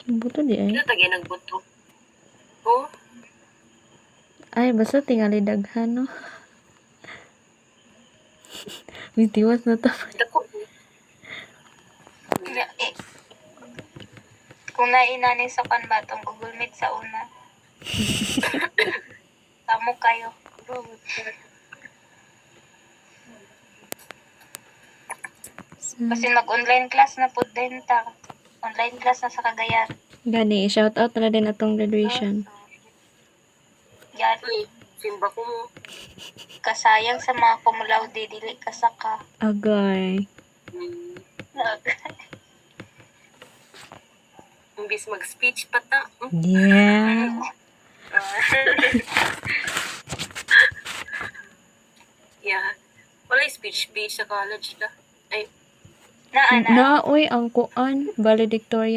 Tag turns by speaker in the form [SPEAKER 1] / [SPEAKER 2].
[SPEAKER 1] Buto di ay.
[SPEAKER 2] Ito tagay nagbuto. Oh,
[SPEAKER 1] Ay, basta tingali daghan, no? Bitiwas na to.
[SPEAKER 2] dako.
[SPEAKER 3] Kung nainani sa kanbatong Google Meet sa una. Tamo kayo. Kasi mag-online class na po din ta. Online class na sa Cagayan.
[SPEAKER 1] Gani, shout out na din atong graduation.
[SPEAKER 3] Yan.
[SPEAKER 2] Simba ko mo.
[SPEAKER 3] Kasayang sa mga cum laude, dili kasaka.
[SPEAKER 1] Agay.
[SPEAKER 2] Imbis mag-speech pa ta.
[SPEAKER 1] Yeah.
[SPEAKER 2] Yeah. Wala speech sa college ka. Ay,
[SPEAKER 3] Na,
[SPEAKER 1] Na, oy, ang kuan, valedictorian.